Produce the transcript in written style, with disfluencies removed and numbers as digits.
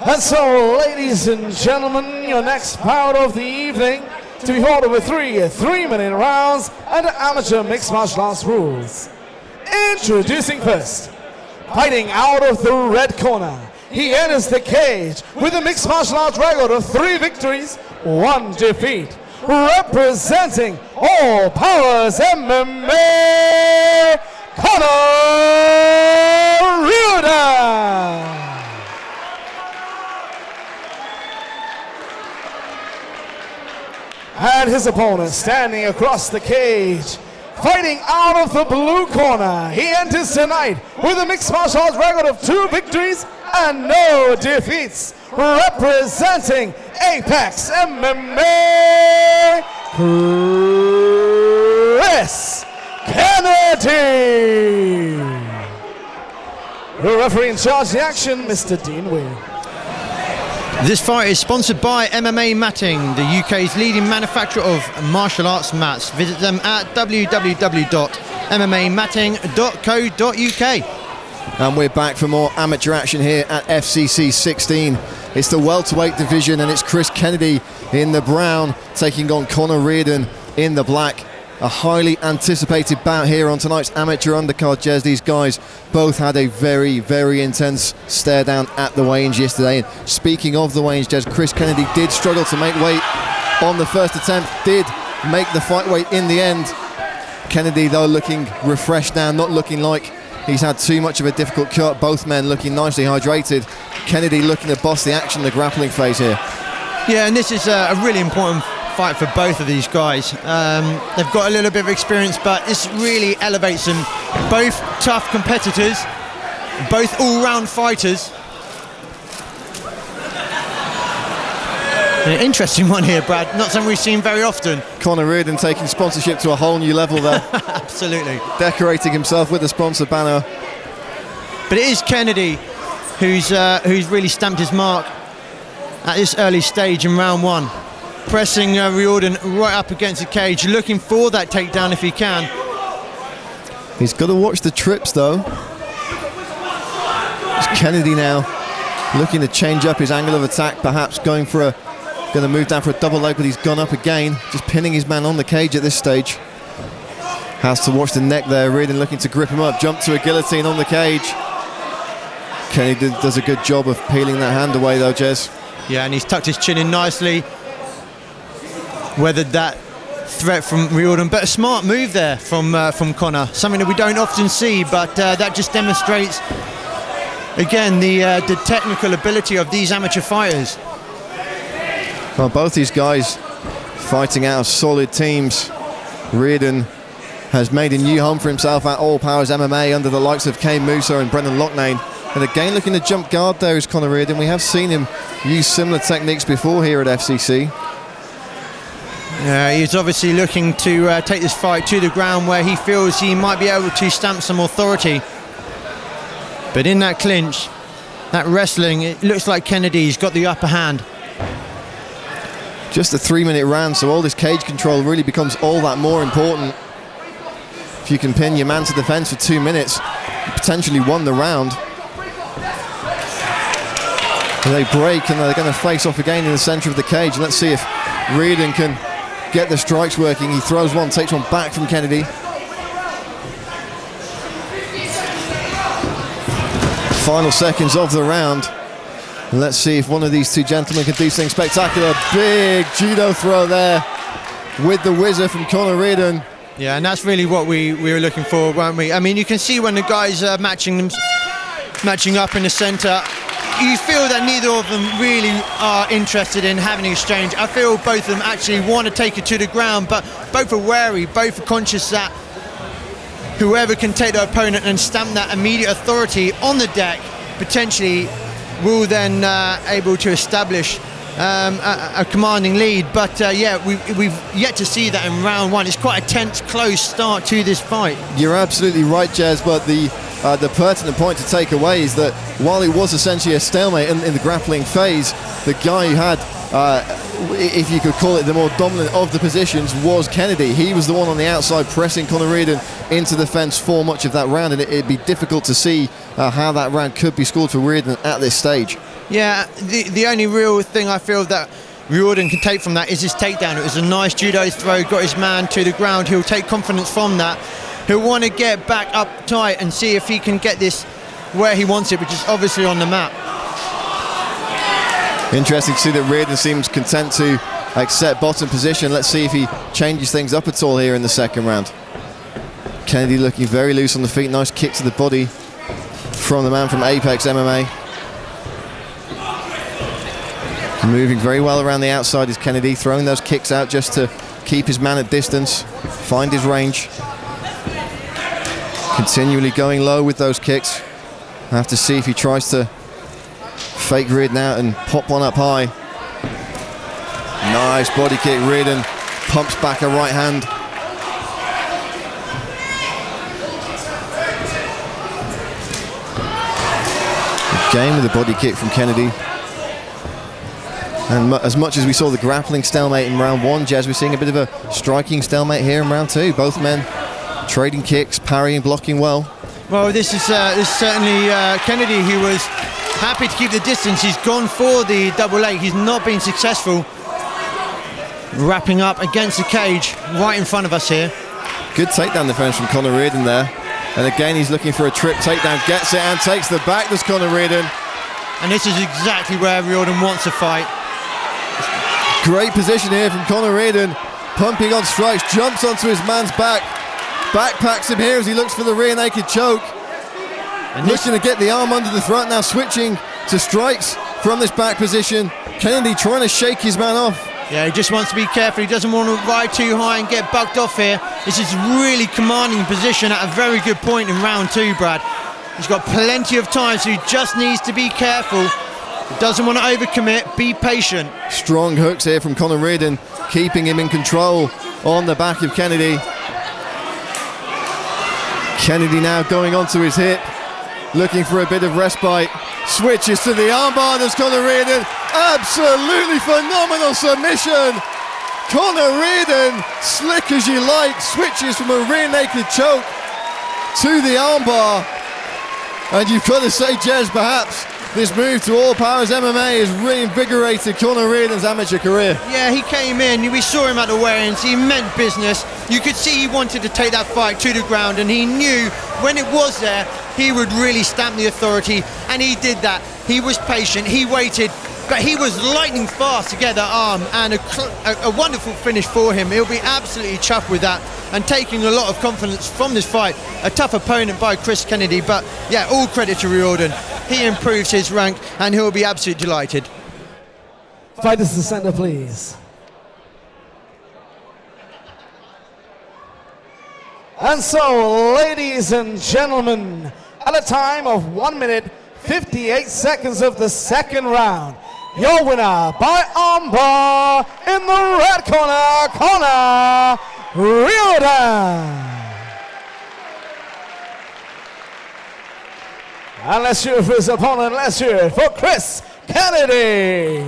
And so, ladies and gentlemen, your next bout of the evening to be fought over three-minute rounds under amateur mixed martial arts rules. Introducing first, fighting out of the red corner, he enters the cage with a mixed martial arts record of 3 victories, 1 defeat. Representing All Powers MMA, Conor Riordan. And his opponent standing across the cage, fighting out of the blue corner. He enters tonight with a mixed martial arts record of 2 victories and no defeats. Representing Apex MMA, Chris Kennedy. The referee in charge of the action, Mr. Dean Weir. This fight is sponsored by MMA Matting, the UK's leading manufacturer of martial arts mats. Visit them at www.mmamatting.co.uk. And we're back for more amateur action here at FCC 16. It's the welterweight division, and it's Chris Kennedy in the brown taking on Conor Riordan in the black. A highly anticipated bout here on tonight's amateur undercard, Jez. These guys both had a very, very intense stare down at the weigh-ins yesterday. And speaking of the weigh-ins, Jez, Chris Kennedy did struggle to make weight on the first attempt, did make the fight weight in the end. Kennedy, though, looking refreshed now, not looking like he's had too much of a difficult cut. Both men looking nicely hydrated. Kennedy looking to boss the action in the grappling phase here. Yeah, and this is a really important fight for both of these guys. They've got a little bit of experience, but this really elevates them. Both tough competitors, both all-round fighters. An interesting one here, Brad. Not something we've seen very often. Conor Riordan taking sponsorship to a whole new level there. Absolutely. Decorating himself with the sponsor banner. But it is Kennedy who's really stamped his mark at this early stage in round 1. Pressing Riordan right up against the cage, looking for that takedown if he can. He's got to watch the trips, though. It's Kennedy now looking to change up his angle of attack, perhaps going to move down for a double leg, but he's gone up again, just pinning his man on the cage at this stage. Has to watch the neck there. Riordan looking to grip him up, jump to a guillotine on the cage. Kennedy does a good job of peeling that hand away, though, Jez. Yeah, and he's tucked his chin in nicely. Weathered that threat from Riordan, but a smart move there from Conor. Something that we don't often see, but that just demonstrates, again, the technical ability of these amateur fighters. Well, both these guys fighting out of solid teams. Riordan has made a new home for himself at All Powers MMA under the likes of Kane Musa and Brendan Loughnane. And again, looking to jump guard there is Conor Riordan. We have seen him use similar techniques before here at FCC. He's obviously looking to take this fight to the ground where he feels he might be able to stamp some authority. But in that clinch, that wrestling, it looks like Kennedy's got the upper hand. Just a 3-minute round, so all this cage control really becomes all that more important. If you can pin your man to the fence for 2 minutes, you potentially won the round. They break and they're going to face off again in the centre of the cage. And let's see if Riordan can get the strikes working. He throws one, takes one back from Kennedy. Final seconds of the round. And let's see if one of these two gentlemen can do something spectacular. Big judo throw there with the whizzer from Conor Riordan. Yeah, and that's really what we were looking for, weren't we? I mean, you can see when the guys are matching up in the centre, you feel that neither of them really are interested in having an exchange. I feel both of them actually want to take it to the ground, but both are wary, both are conscious that whoever can take their opponent and stamp that immediate authority on the deck potentially will then able to establish a commanding lead. But yeah, we've yet to see that in round 1. It's quite a tense, close start to this fight. You're absolutely right, Jez, but the pertinent point to take away is that while it was essentially a stalemate in the grappling phase, the guy who had, if you could call it, the more dominant of the positions was Kennedy. He was the one on the outside pressing Conor Riordan into the fence for much of that round, and it'd be difficult to see how that round could be scored for Riordan at this stage. Yeah, the only real thing I feel that Riordan can take from that is his takedown. It was a nice judo throw, got his man to the ground. He'll take confidence from that. He'll want to get back up tight and see if he can get this where he wants it, which is obviously on the mat. Interesting to see that Riordan seems content to accept bottom position. Let's see if he changes things up at all here in the second round. Kennedy looking very loose on the feet. Nice kick to the body from the man from Apex MMA. Moving very well around the outside is Kennedy, throwing those kicks out just to keep his man at distance, find his range. Continually going low with those kicks. I have to see if he tries to fake Riordan out and pop one up high. Nice body kick. Riordan pumps back a right hand. Again with a body kick from Kennedy. And as much as we saw the grappling stalemate in round one, Jez, we're seeing a bit of a striking stalemate here in round two. Both men trading kicks, parrying, blocking well. Well, this is certainly Kennedy, who was happy to keep the distance. He's gone for the double leg. He's not been successful. Wrapping up against the cage right in front of us here. Good takedown defense from Conor Riordan there. And again, he's looking for a trip takedown. Gets it and takes the back. There's Conor Riordan. And this is exactly where Riordan wants to fight. Great position here from Conor Riordan. Pumping on strikes, jumps onto his man's back. Backpacks him here as he looks for the rear naked choke. And looking to get the arm under the throat, now switching to strikes from this back position. Kennedy trying to shake his man off. Yeah, he just wants to be careful. He doesn't want to ride too high and get bucked off here. This is really commanding position at a very good point in round two, Brad. He's got plenty of time, so he just needs to be careful. He doesn't want to overcommit, be patient. Strong hooks here from Conor Riordan, keeping him in control on the back of Kennedy. Kennedy now going onto his hip, looking for a bit of respite. Switches to the armbar. There's Conor Riordan. Absolutely phenomenal submission. Conor Riordan, slick as you like, switches from a rear naked choke to the armbar. And you've got to say, Jez, perhaps this move to All Powers MMA has reinvigorated Conor Riordan's amateur career. Yeah, he came in, we saw him at the weigh-ins, he meant business. You could see he wanted to take that fight to the ground, and he knew when it was there, he would really stamp the authority, and he did that. He was patient, he waited, but he was lightning fast to get that arm, and a wonderful finish for him. He'll be absolutely chuffed with that, and taking a lot of confidence from this fight. A tough opponent by Chris Kennedy, but yeah, all credit to Riordan. He improves his rank, and he'll be absolutely delighted. Fighters to center, please. And so, ladies and gentlemen, at a time of 1 minute, 58 seconds of the second round, your winner by armbar in the red corner, Conor Riordan. And let's cheer for his opponent. Let's cheer for Chris Kennedy.